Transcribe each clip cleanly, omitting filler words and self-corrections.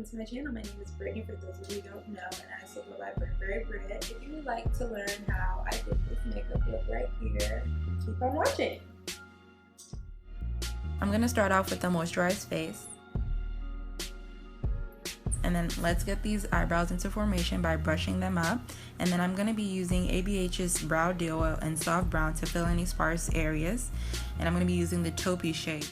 welcome to my channel. My name is Brittany, for those of you who don't know, and I also go by BEVERLY. If you would like to learn how I did this makeup look right here, keep on watching. I'm going to start off with the moisturized face. And then let's get these eyebrows into formation by brushing them up. And then I'm going to be using ABH's Brow Duo and Soft Brown to fill any sparse areas. And I'm going to be using the taupey shade.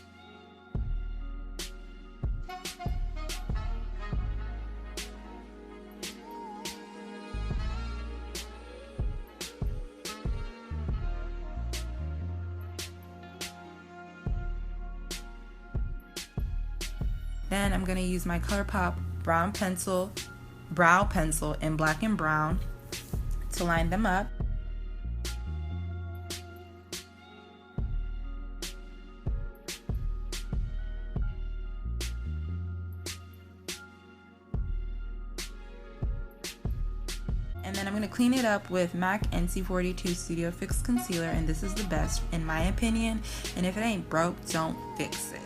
Then I'm going to use my ColourPop brow pencil in black and brown to line them up. And then I'm going to clean it up with MAC NC42 Studio Fix Concealer, and this is the best in my opinion, and if it ain't broke, don't fix it.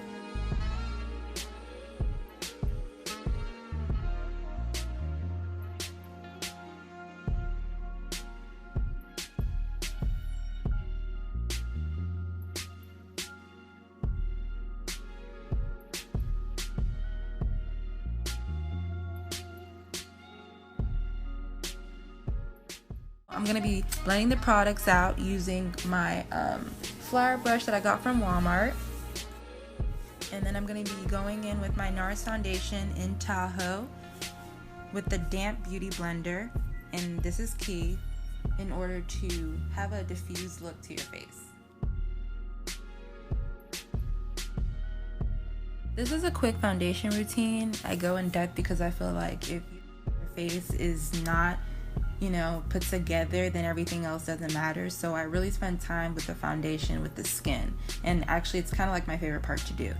I'm going to be blending the products out using my flower brush that I got from Walmart. And then I'm going to be going in with my NARS foundation in Tahoe with the damp beauty blender. And this is key in order to have a diffused look to your face. This is a quick foundation routine. I go in depth because I feel like if your face is not, you know, put together, then everything else doesn't matter. So I really spend time with the foundation, with the skin, and actually it's kind of like my favorite part to do.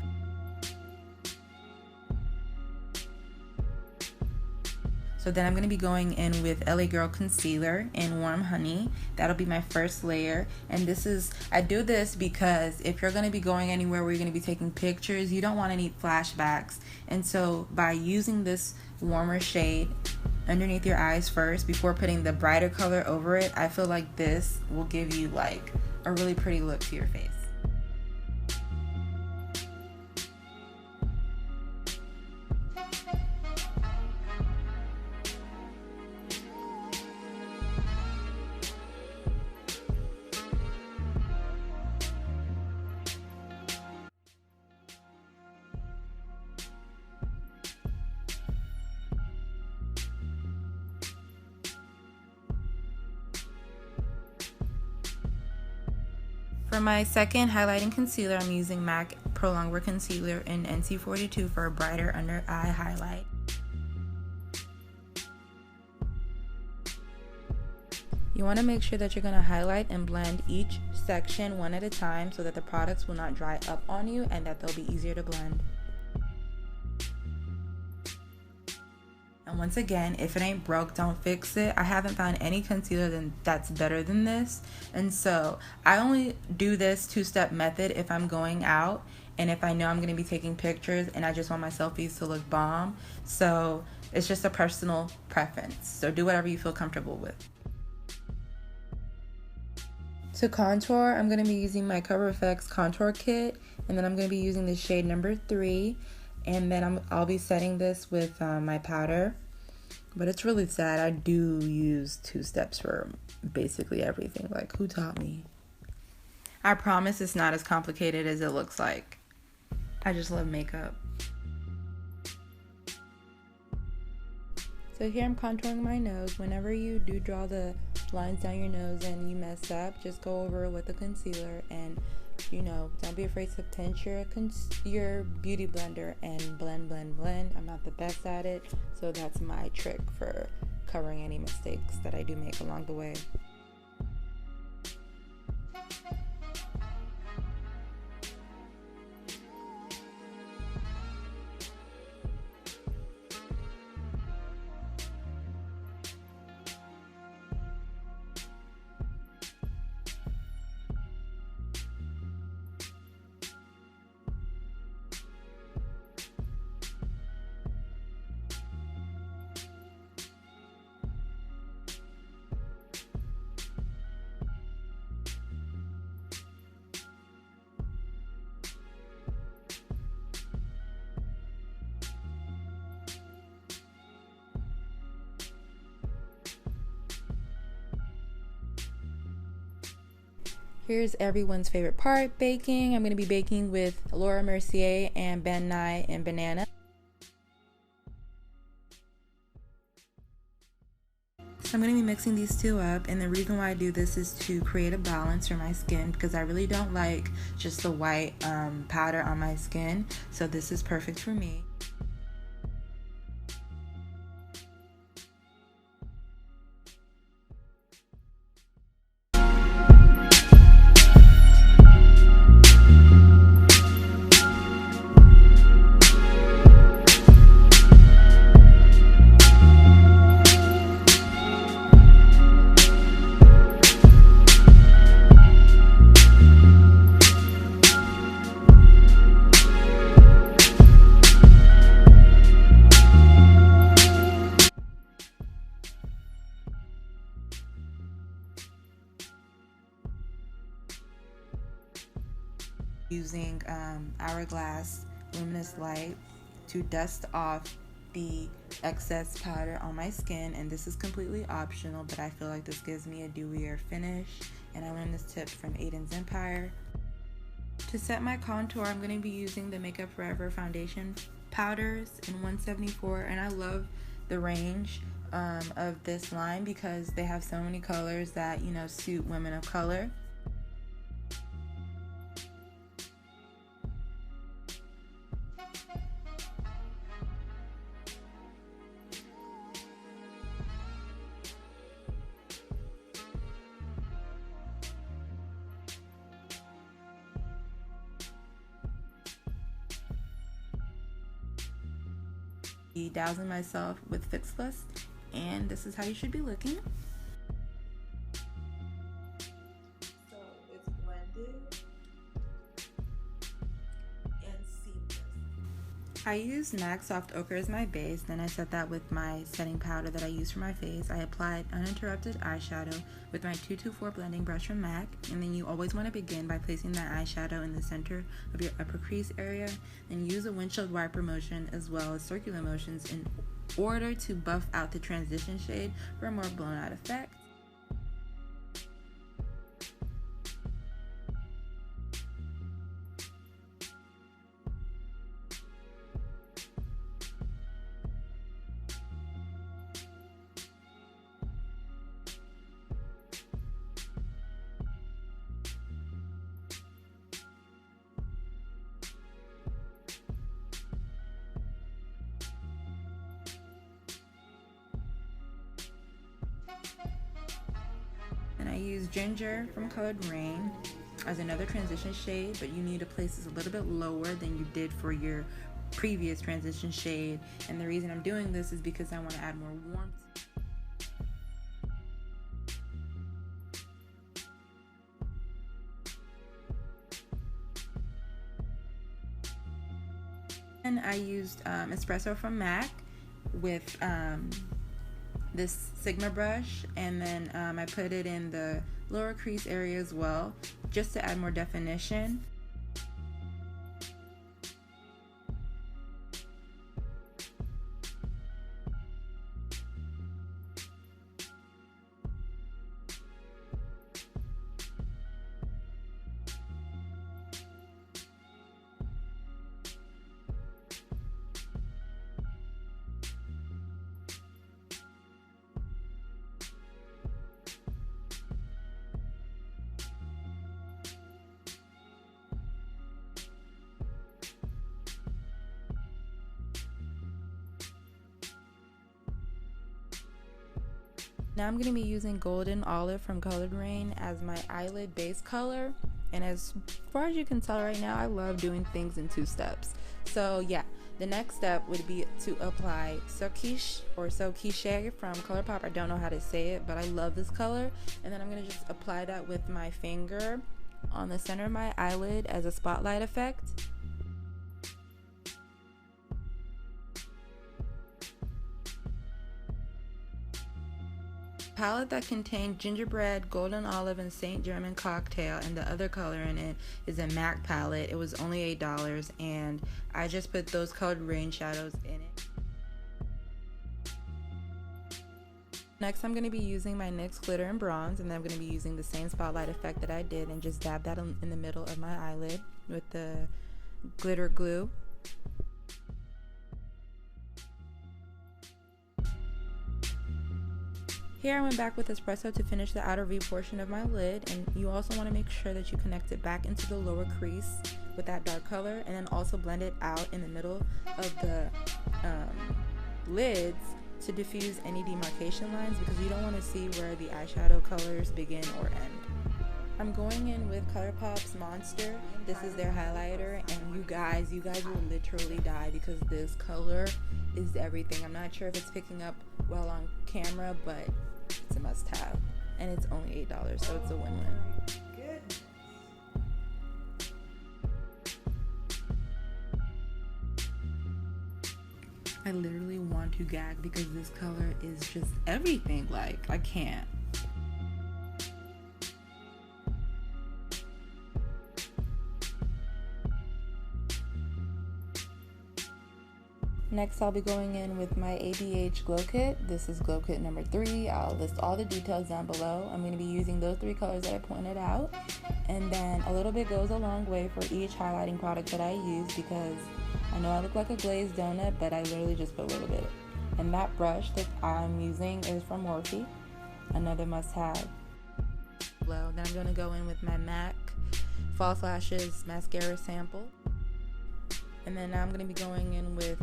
So then I'm going to be going in with LA Girl Concealer in Warm Honey. That'll be my first layer. And I do this because if you're going to be going anywhere where you're going to be taking pictures, you don't want any flashbacks. And so by using this warmer shade underneath your eyes first before putting the brighter color over it, I feel like this will give you like a really pretty look to your face. For my second highlighting concealer, I'm using MAC Prolongwear Concealer in NC42 for a brighter under eye highlight. You want to make sure that you're going to highlight and blend each section one at a time so that the products will not dry up on you and that they'll be easier to blend. And once again, if it ain't broke, don't fix it. I haven't found any concealer that's better than this. And so I only do this two-step method if I'm going out and if I know I'm going to be taking pictures and I just want my selfies to look bomb. So it's just a personal preference. So do whatever you feel comfortable with. To contour, I'm going to be using my COVERFX contour kit, and then I'm going to be using the shade number 3. And then I'll be setting this with my powder. But it's really sad. I do use 2 steps for basically everything. Like, who taught me? I promise it's not as complicated as it looks like. I just love makeup. So here I'm contouring my nose. Whenever you do draw the lines down your nose and you mess up, just go over it with a concealer and, you know, don't be afraid to pinch your beauty blender and blend, blend, blend. I'm not the best at it, so that's my trick for covering any mistakes that I do make along the way. Here's everyone's favorite part, baking. I'm going to be baking with Laura Mercier and Ben Nye and Banana. So I'm going to be mixing these two up, and the reason why I do this is to create a balance for my skin because I really don't like just the white powder on my skin, so this is perfect for me. Using Hourglass Luminous Light to dust off the excess powder on my skin, and this is completely optional, but I feel like this gives me a dewier finish, and I learned this tip from Aiden's Empire. To set my contour, I'm going to be using the Makeup Forever foundation powders in 174, and I love the range of this line because they have so many colors that, you know, suit women of color. Dazzling myself with Fix Plus, and this is how you should be looking. So it's blended and seamless. I use MAC Soft Ochre as my base, then I set that with my setting powder that I use for my face. I applied Uninterrupted eyeshadow with my 224 blending brush from MAC, and then you always want to begin by placing that eyeshadow in the center of your upper crease area, and use a windshield wiper motion as well as circular motions in order to buff out the transition shade for a more blown out effect. And I use Ginger from colored RAINE as another transition shade, but you need to place this a little bit lower than you did for your previous transition shade. And the reason I'm doing this is because I want to add more warmth. And I used Espresso from MAC with this Sigma brush, and then I put it in the lower crease area as well, just to add more definition. Now I'm going to be using Golden Olive from Colored RAINE as my eyelid base color, and as far as you can tell right now, I love doing things in 2 steps. So yeah, the next step would be to apply So Quiche or So Quiche from ColourPop. I don't know how to say it, but I love this color. And then I'm going to just apply that with my finger on the center of my eyelid as a spotlight effect. Palette that contained Gingerbread, Golden Olive, and St. Germain Cocktail, and the other color in it is a MAC palette. It was only $8, and I just put those colored RAINE shadows in it. Next, I'm going to be using my NYX glitter and bronze, and then I'm going to be using the same spotlight effect that I did and just dab that in the middle of my eyelid with the glitter glue. Here I went back with espresso to finish the outer V portion of my lid, and you also want to make sure that you connect it back into the lower crease with that dark color, and then also blend it out in the middle of the lids to diffuse any demarcation lines, because you don't want to see where the eyeshadow colors begin or end. I'm going in with ColourPop's Monster. This is their highlighter, and you guys will literally die because this color is everything. I'm not sure if it's picking up well on camera, but it's a must-have, and it's only $8, so it's a win-win. I literally want to gag because this color is just everything. Like, I can't. Next, I'll be going in with my ABH Glow Kit. This is Glow Kit number 3. I'll list all the details down below. I'm going to be using those 3 colors that I pointed out. And then a little bit goes a long way for each highlighting product that I use, because I know I look like a glazed donut, but I literally just put a little bit. And that brush that I'm using is from Morphe, another must-have. Well, then I'm going to go in with my MAC False Lashes Mascara Sample. And then now I'm going to be going in with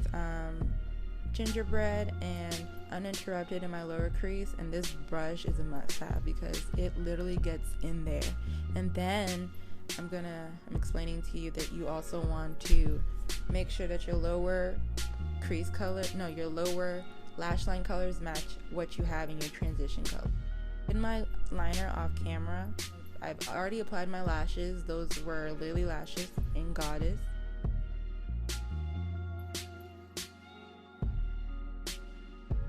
Gingerbread and Uninterrupted in my lower crease. And this brush is a must-have because it literally gets in there. And then I'm explaining to you that you also want to make sure that your lower crease color, your lower lash line colors match what you have in your transition color. In my liner off camera, I've already applied my lashes. Those were Lilly lashes in Goddess.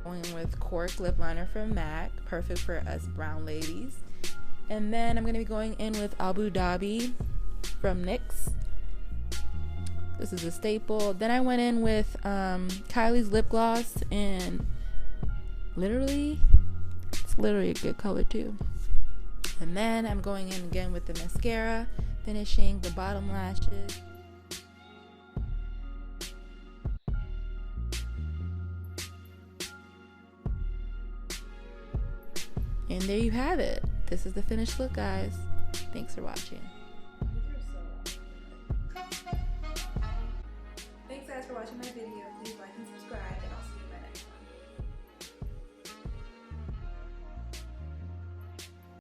Going with Cork lip liner from MAC, perfect for us brown ladies. And then I'm going to be going in with Abu Dhabi from NYX. This is a staple. Then I went in with Kylie's lip gloss, and it's literally a good color too. And then I'm going in again with the mascara, finishing the bottom lashes. And there you have it. This is the finished look, guys. Thanks for watching.